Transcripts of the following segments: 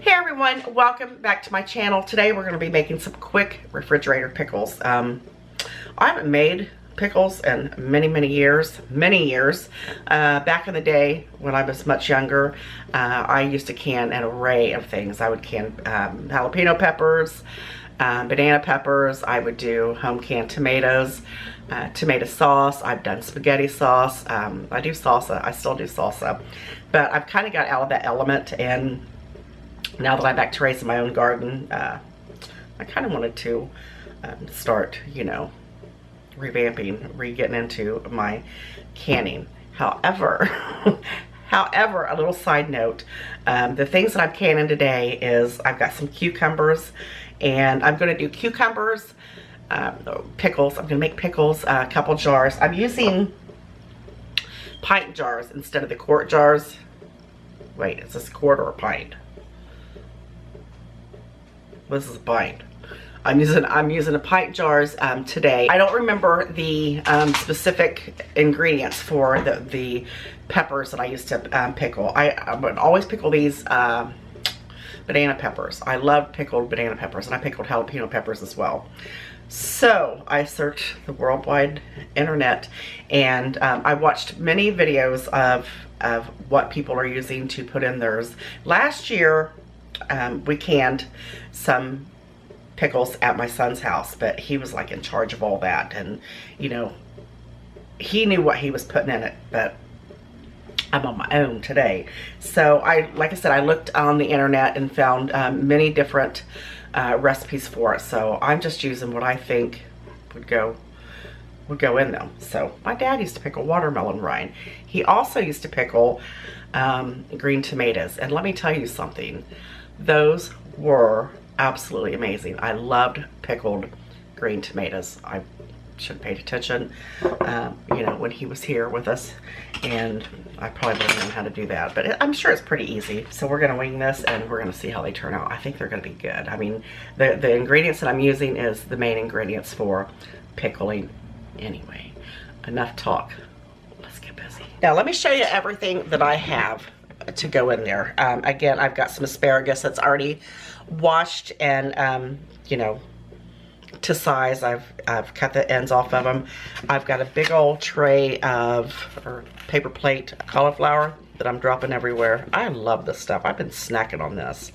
Hey everyone, welcome back to my channel. Today we're going to be making some quick refrigerator pickles. I haven't made pickles in many years. Back in the day when I was much younger, I used to can an array of things. I would can jalapeno peppers, banana peppers. I would do home canned tomatoes, tomato sauce. I've done spaghetti sauce. I do salsa. I still do salsa, but I've kind of got out of that element, and now that I'm back to raising my own garden, I kind of wanted to start, you know, getting into my canning. However, a little side note, the things that I'm canning today is I've got some cucumbers, and I'm going to do cucumbers, pickles. I'm going to make pickles, a couple jars. I'm using pint jars instead of the quart jars. Wait, is this quart or a pint? This is a pint. I'm using a pint jars today. I don't remember the specific ingredients for the peppers that I used to pickle. I would always pickle these banana peppers. I love pickled banana peppers, and I pickled jalapeno peppers as well. So I searched the worldwide internet, and I watched many videos of what people are using to put in theirs. Last year, we canned some pickles at my son's house, but he was like in charge of all that, and you know, he knew what he was putting in it, but I'm on my own today. So like I said, I looked on the internet and found many different recipes for it. So I'm just using what I think would go in them. So my dad used to pickle watermelon rind. He also used to pickle green tomatoes, and let me tell you something, those were absolutely amazing. I loved pickled green tomatoes. I should have paid attention, you know, when he was here with us, and I probably would have known how to do that, but I'm sure it's pretty easy. So we're gonna wing this, and we're gonna see how they turn out. I think they're gonna be good. I mean, the ingredients that I'm using is the main ingredients for pickling anyway. Enough talk, let's get busy. Now let me show you everything that I have to go in there. Again, I've got some asparagus that's already washed and you know, to size. I've cut the ends off of them. I've got a big old tray of, or paper plate, cauliflower that I'm dropping everywhere. I love this stuff. I've been snacking on this.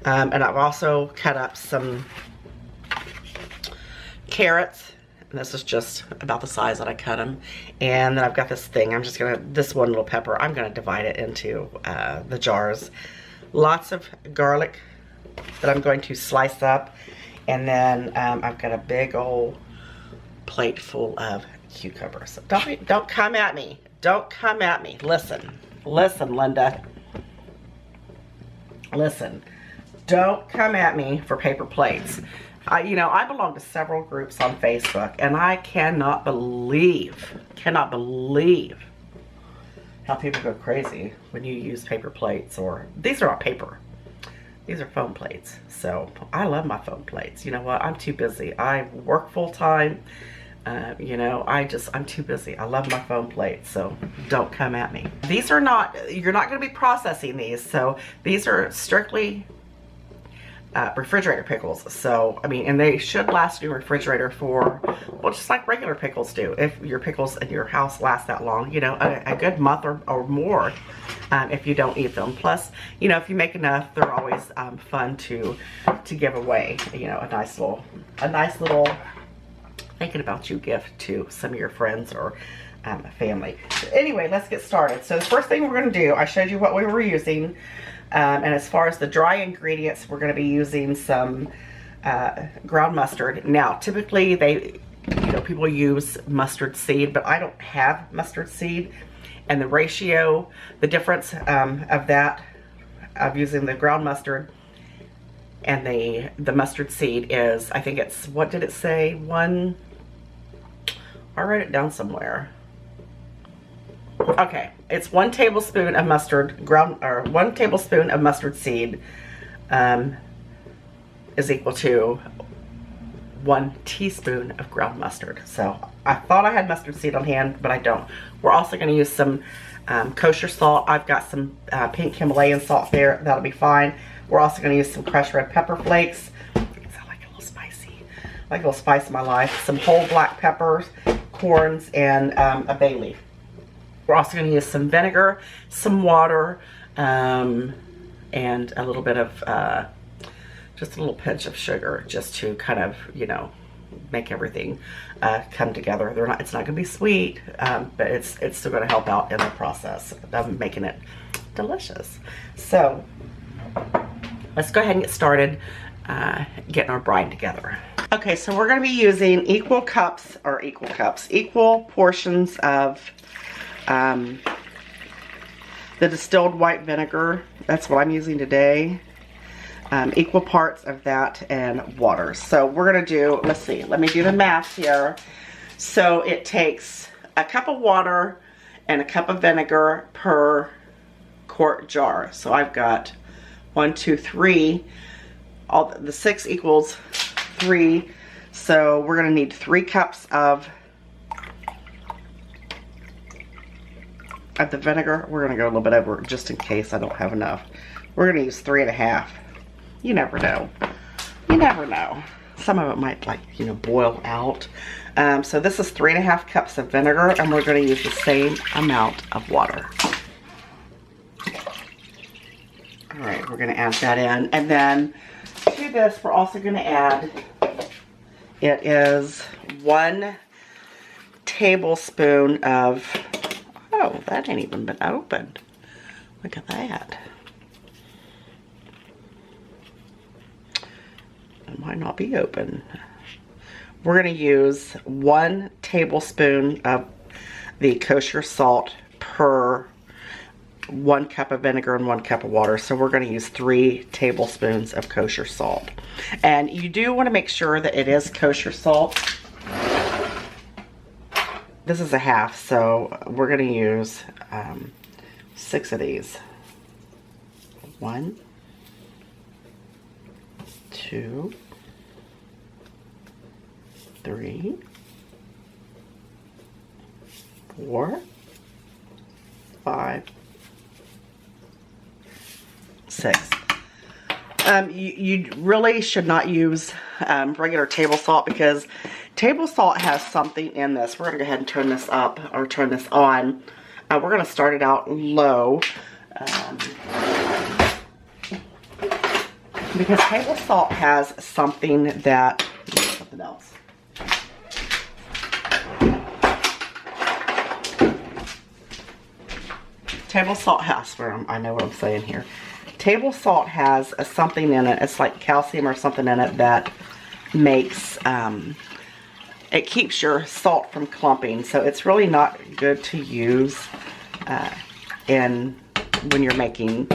And I've also cut up some carrots. And this is just about the size that I cut them. And then I've got this thing. I'm just gonna, this one little pepper, I'm gonna divide it into the jars. Lots of garlic that I'm going to slice up. And then I've got a big old plate full of cucumbers. Don't come at me. Don't come at me. Listen, Linda. Listen, don't come at me for paper plates. You know, I belong to several groups on Facebook, and I cannot believe how people go crazy when you use paper plates, or these are not paper. These are foam plates. So I love my foam plates. You know what? I'm too busy. I work full time. You know, I'm too busy. I love my foam plates, so don't come at me. These are not, you're not going to be processing these. So these are strictly refrigerator pickles. So, I mean, and they should last in your refrigerator for, well, just like regular pickles do. If your pickles in your house last that long, you know, a good month or more, if you don't eat them. Plus, you know, if you make enough, they're always fun to give away. You know, a nice little thinking about you gift to some of your friends or family. Anyway, let's get started. So the first thing we're going to do, I showed you what we were using. And as far as the dry ingredients, we're going to be using some ground mustard. Now, typically you know, people use mustard seed, but I don't have mustard seed. And the ratio, the difference of using the ground mustard and the mustard seed is, I think it's, what did it say? I'll write it down somewhere. Okay, it's 1 tablespoon of mustard, 1 tablespoon of mustard seed is equal to 1 teaspoon of ground mustard. So I thought I had mustard seed on hand, but I don't. We're also going to use some kosher salt. I've got some pink Himalayan salt there. That'll be fine. We're also going to use some crushed red pepper flakes. Because I like a little spicy. I like a little spice in my life. Some whole black peppers, corns, and a bay leaf. We're also going to use some vinegar, some water, and a little bit of, just a little pinch of sugar, just to kind of, you know, make everything come together. It's not going to be sweet, but it's still going to help out in the process of making it delicious. So let's go ahead and get started getting our brine together. Okay, so we're going to be using equal portions of the distilled white vinegar. That's what I'm using today. Equal parts of that and water. So we're going to do, let's see, let me do the math here. So it takes a cup of water and a cup of vinegar per quart jar. So I've got 1, 2, 3. All the 6 equals 3. So we're going to need 3 cups of the vinegar. We're going to go a little bit over just in case I don't have enough. We're going to use 3.5. You never know. You never know. Some of it might, like, you know, boil out. So this is 3.5 cups of vinegar, and we're going to use the same amount of water. All right, we're going to add that in. And then to this, we're also going to add, it is 1 tablespoon of, oh, that ain't even been opened. Look at that. It might not be open. We're going to use 1 tablespoon of the kosher salt per 1 cup of vinegar and 1 cup of water. So we're going to use 3 tablespoons of kosher salt. And you do want to make sure that it is kosher salt. This is a half, so we're going to use 6 of these. 1, 2, 3, 4, 5, 6. You really should not use regular table salt, because table salt has something in this. We're going to go ahead and turn this up, or turn this on. We're going to start it out low. Because table salt has something that, something else. Table salt has, I know what I'm saying here. Table salt has something in it. It's like calcium or something in it that makes, it keeps your salt from clumping. So it's really not good to use when you're making,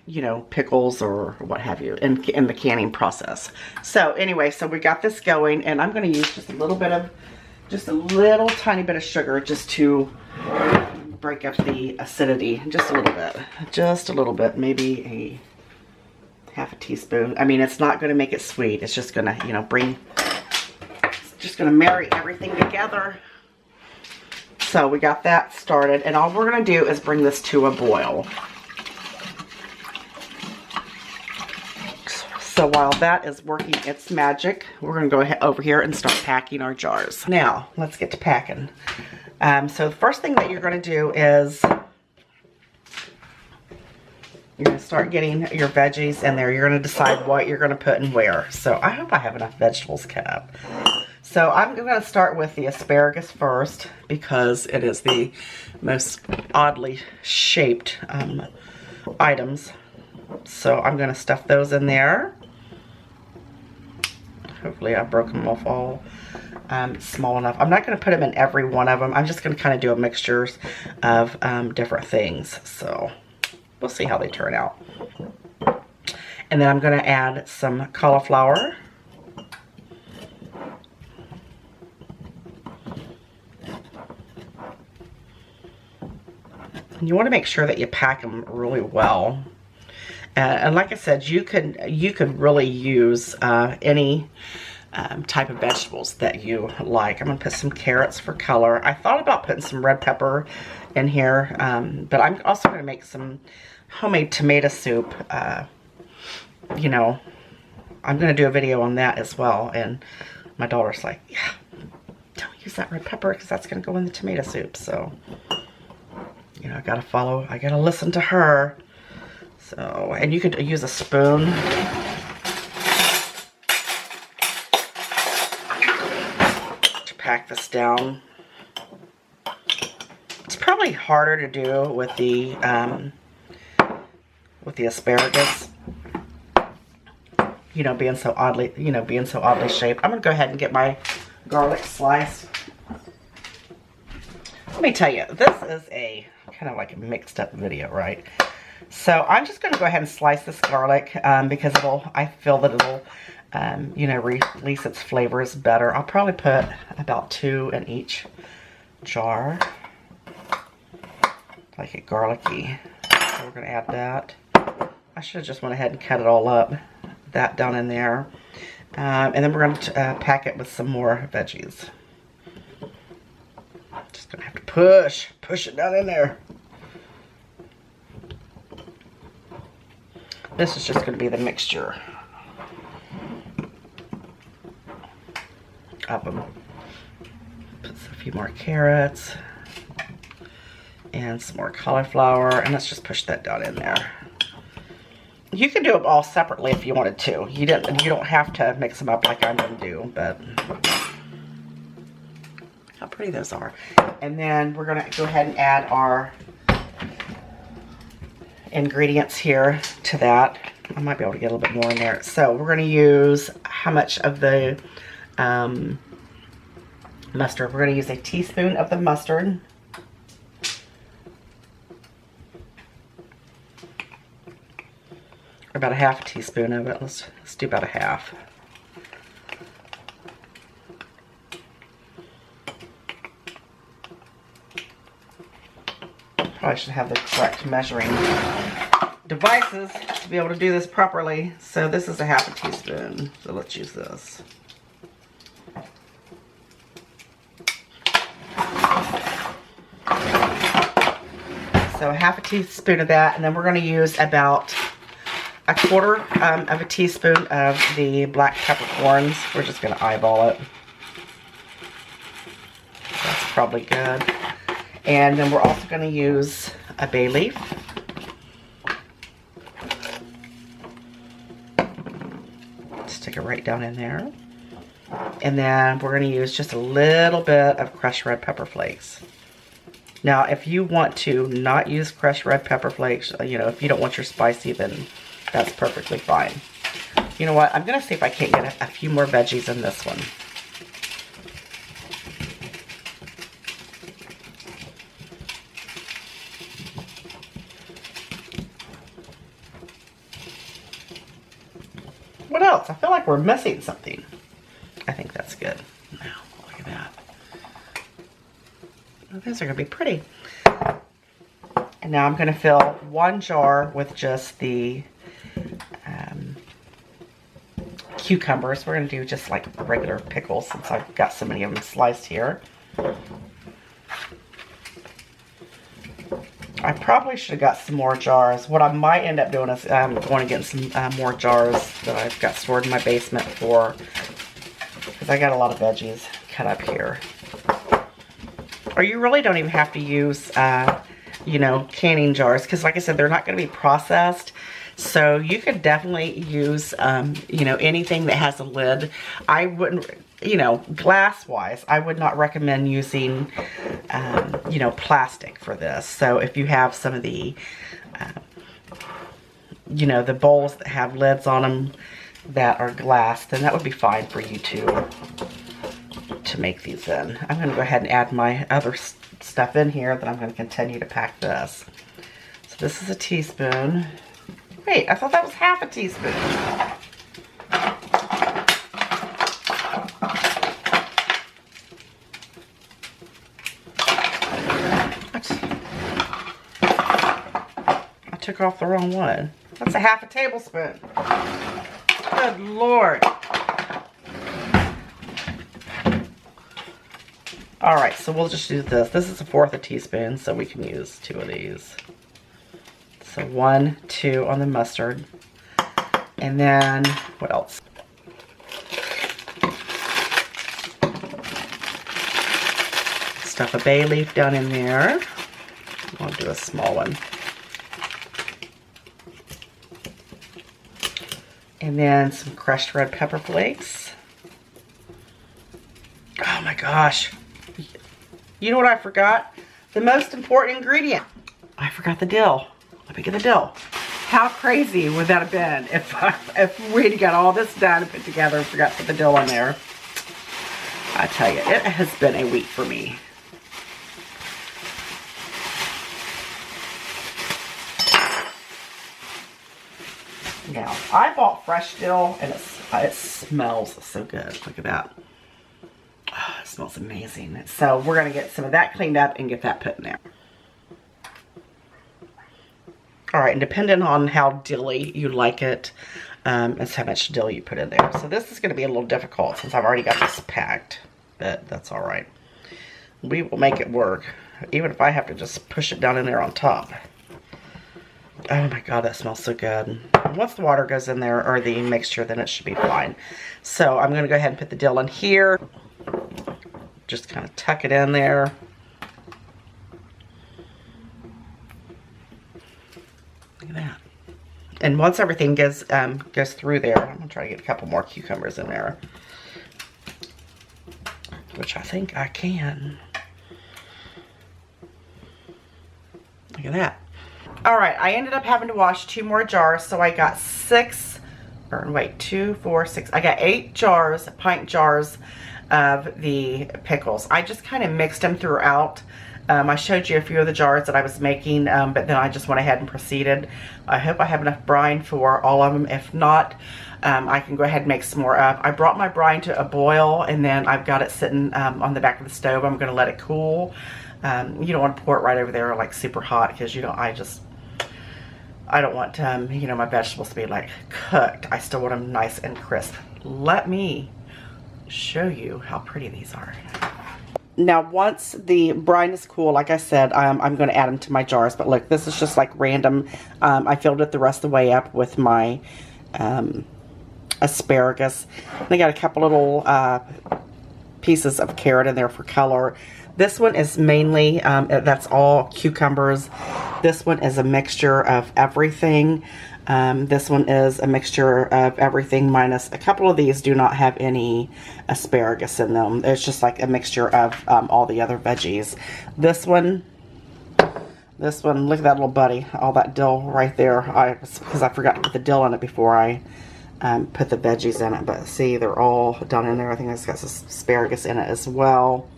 you know, pickles or what have you in the canning process. So anyway, so we got this going, and I'm going to use just a little tiny bit of sugar just to break up the acidity. Just a little bit, maybe a half a teaspoon. I mean, it's not going to make it sweet. It's just going to, you know, just going to marry everything together. So we got that started, and all we're going to do is bring this to a boil. So while that is working its magic, we're going to go ahead over here and start packing our jars. Now, let's get to packing. So the first thing that you're going to do is you're going to start getting your veggies in there. You're going to decide what you're going to put and where. So I hope I have enough vegetables cut up. So I'm going to start with the asparagus first, because it is the most oddly shaped items. So I'm going to stuff those in there. Hopefully I broke them off all small enough. I'm not going to put them in every one of them. I'm just going to kind of do a mixture of different things. So we'll see how they turn out. And then I'm going to add some cauliflower. And you want to make sure that you pack them really well. And like I said, you could really use any type of vegetables that you like. I'm going to put some carrots for color. I thought about putting some red pepper in here, but I'm also going to make some homemade tomato soup you know, I'm going to do a video on that as well. And my daughter's like, yeah, don't use that red pepper because that's going to go in the tomato soup. So, you know, I got to listen to her. So, and you could use a spoon. To pack this down. It's probably harder to do with the asparagus. You know, being so oddly shaped. I'm gonna go ahead and get my garlic sliced. Let me tell you, this is a kind of like a mixed up video, right? So I'm just gonna go ahead and slice this garlic because I feel that it'll, you know, release its flavors better. I'll probably put about 2 in each jar, like a garlicky. So we're gonna add that. I should have just went ahead and cut it all up. That down in there. And then we're going to pack it with some more veggies. Just going to have to push it down in there. This is just going to be the mixture of them. Put a few more carrots and some more cauliflower, and let's just push that down in there. You can do them all separately if you wanted to. You don't have to mix them up like I'm going to do, but how pretty those are. And then we're going to go ahead and add our ingredients here to that. I might be able to get a little bit more in there. So we're going to use how much of the mustard? We're going to use a teaspoon of the mustard. About a half a teaspoon of it. Let's do about a half. Probably should have the correct measuring devices to be able to do this properly. So this is a half a teaspoon. So let's use this. So a half a teaspoon of that, and then we're going to use about a quarter of a teaspoon of the black peppercorns. We're just going to eyeball it. That's probably good. And then we're also going to use a bay leaf. Stick it right down in there. And then we're going to use just a little bit of crushed red pepper flakes. Now, if you want to not use crushed red pepper flakes, you know, if you don't want your spicy, then that's perfectly fine. You know what? I'm going to see if I can't get a few more veggies in this one. What else? I feel like we're missing something. I think that's good. Now, look at that. Well, these are going to be pretty. And now I'm going to fill 1 jar with just the cucumbers. We're going to do just like regular pickles since I've got so many of them sliced here. I probably should have got some more jars. What I might end up doing is going to get some more jars that I've got stored in my basement because I got a lot of veggies cut up here. Or you really don't even have to use, you know, canning jars because like I said, they're not going to be processed. So you could definitely use, you know, anything that has a lid. I wouldn't, you know, glass-wise, I would not recommend using, you know, plastic for this. So if you have some of the, you know, the bowls that have lids on them that are glass, then that would be fine for you to make these in. I'm going to go ahead and add my other stuff in here, then I'm going to continue to pack this. So this is a teaspoon. Wait, I thought that was half a teaspoon. What? I took off the wrong one. That's a half a tablespoon. Good Lord. Alright, so we'll just use this. This is a 1/4 a teaspoon, so we can use 2 of these. So 1, 2 on the mustard. And then, what else? Stuff a bay leaf down in there. I'll do a small one. And then some crushed red pepper flakes. Oh my gosh. You know what I forgot? The most important ingredient. I forgot the dill. Let me get the dill. How crazy would that have been if we'd got all this done and put together and forgot to put the dill in there? I tell you, it has been a week for me. Now, I bought fresh dill and it smells so good. Look at that. Oh, it smells amazing. So we're going to get some of that cleaned up and get that put in there. Alright, and depending on how dilly you like it, is how much dill you put in there. So this is going to be a little difficult since I've already got this packed. But that's alright. We will make it work. Even if I have to just push it down in there on top. Oh my god, that smells so good. Once the water goes in there, or the mixture, then it should be fine. So I'm going to go ahead and put the dill in here. Just kind of tuck it in there. Look at that. And once everything goes through there, I'm going to try to get a couple more cucumbers in there. Which I think I can. Look at that. Alright, I ended up having to wash 2 more jars, so I got 2, 4, 6. I got 8 jars, pint jars of the pickles. I just kind of mixed them throughout. I showed you a few of the jars that I was making, but then I just went ahead and proceeded. I hope I have enough brine for all of them. If not, I can go ahead and make some more up. I brought my brine to a boil, and then I've got it sitting on the back of the stove. I'm going to let it cool. You don't want to pour it right over there like super hot, because you know, I don't want you know, my vegetables to be like cooked. I still want them nice and crisp. Let me show you how pretty these are. Now once the brine is cool, like I said, I'm going to add them to my jars. But look, this is just like random. I filled it the rest of the way up with my asparagus. And I got a couple little pieces of carrot in there for color. This one is mainly, that's all cucumbers. This one is a mixture of everything. This one is a mixture of everything minus a couple of these do not have any asparagus in them. It's just like a mixture of all the other veggies. This one, look at that little buddy. All that dill right there. Because I forgot to put the dill in it before I put the veggies in it. But see, they're all done in there. I think it's got some asparagus in it as well.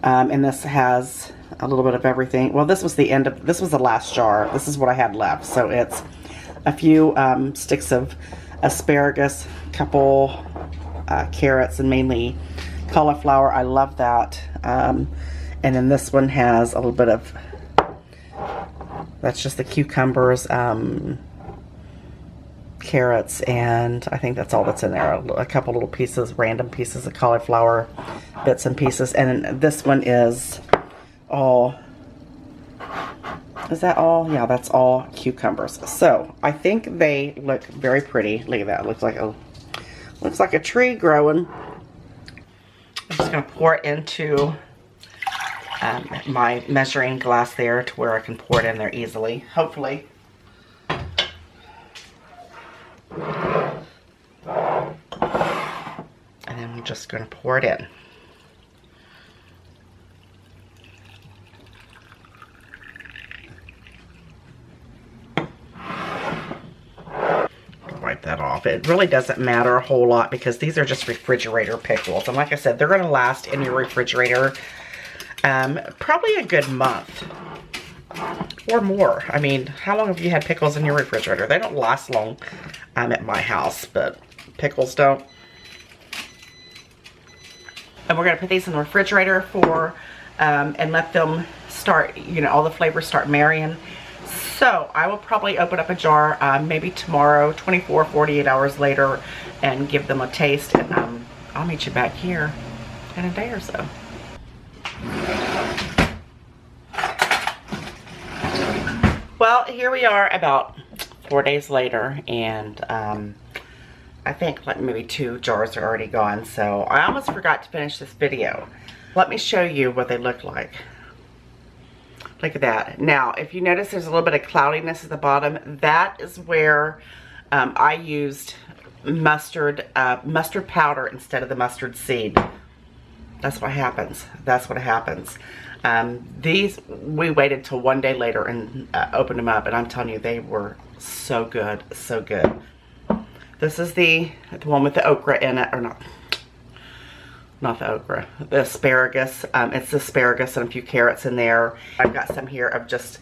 And this has a little bit of everything. Well, this was the last jar. This is what I had left. So it's a few sticks of asparagus, a couple carrots, and mainly cauliflower. I love that. And then this one has a little bit of, that's just the cucumbers, carrots, and I think that's all that's in there. A couple little pieces, random pieces of cauliflower, bits and pieces. And this one is all, is that all? Yeah, that's all cucumbers. So I think they look very pretty. Look at that. It looks like a tree growing. I'm just going to pour it into my measuring glass there to where I can pour it in there easily, hopefully. And then I'm just going to pour it in. Wipe that off. It really doesn't matter a whole lot because these are just refrigerator pickles. And like I said, they're going to last in your refrigerator probably a good month or more. I mean, how long have you had pickles in your refrigerator? They don't last long at my house, but pickles don't. And we're going to put these in the refrigerator for, and let them start, you know, all the flavors start marrying. So I will probably open up a jar maybe tomorrow, 24, 48 hours later, and give them a taste. And I'll meet you back here in a day or so. Well, here we are about 4 days later, and I think like maybe 2 jars are already gone, so I almost forgot to finish this video. Let me show you what they look like. Look at that. Now, if you notice there's a little bit of cloudiness at the bottom, that is where I used mustard powder instead of the mustard seed. That's what happens. That's what happens. These, we waited till 1 day later and opened them up, and I'm telling you, they were so good, so good. This is the one with the okra in it, or not the okra, the asparagus. It's the asparagus and a few carrots in there. I've got some here of just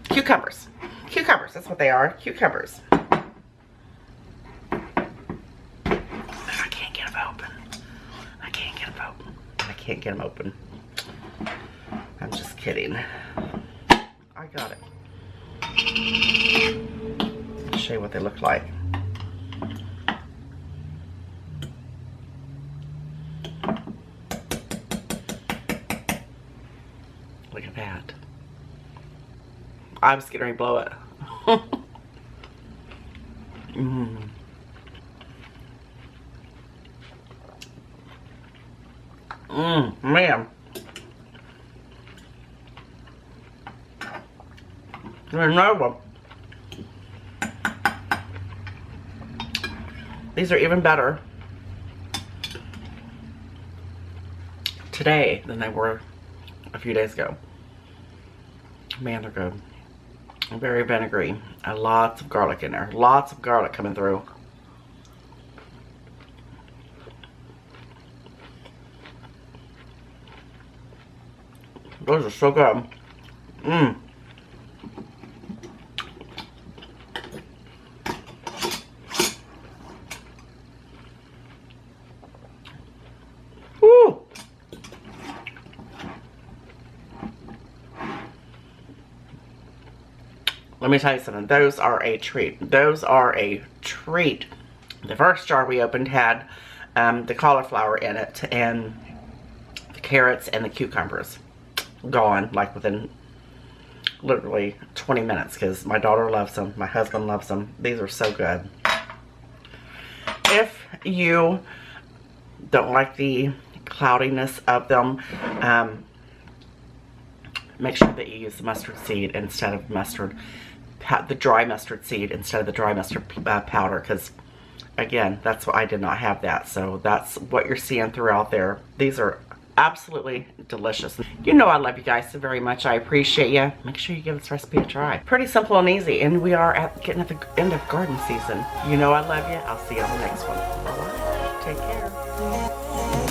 cucumbers. Cucumbers, that's what they are, cucumbers. I can't get them open. I can't get them open. I can't get them open. I'm just kidding. I got it. I'll show you what they look like. Look at that. I was getting ready to blow it. Man. There's another one. These are even better today than they were a few days ago. Man, they're good. Very vinegary. And lots of garlic in there. Lots of garlic coming through. Those are so good. Woo! Let me tell you something. Those are a treat. Those are a treat. The first jar we opened had the cauliflower in it, and the carrots and the cucumbers. Gone like within literally 20 minutes because my daughter loves them. My husband loves them. These are so good. If you don't like the cloudiness of them, make sure that you use the mustard seed instead of the dry mustard seed instead of the dry mustard powder, because again, that's what I did not have that. So that's what you're seeing throughout there. These are absolutely delicious. You know I love you guys so very much. I appreciate you. Make sure you give this recipe a try. Pretty simple and easy, and we are getting at the end of garden season. You know I love you. I'll see you on the next one. Bye-bye. Take care.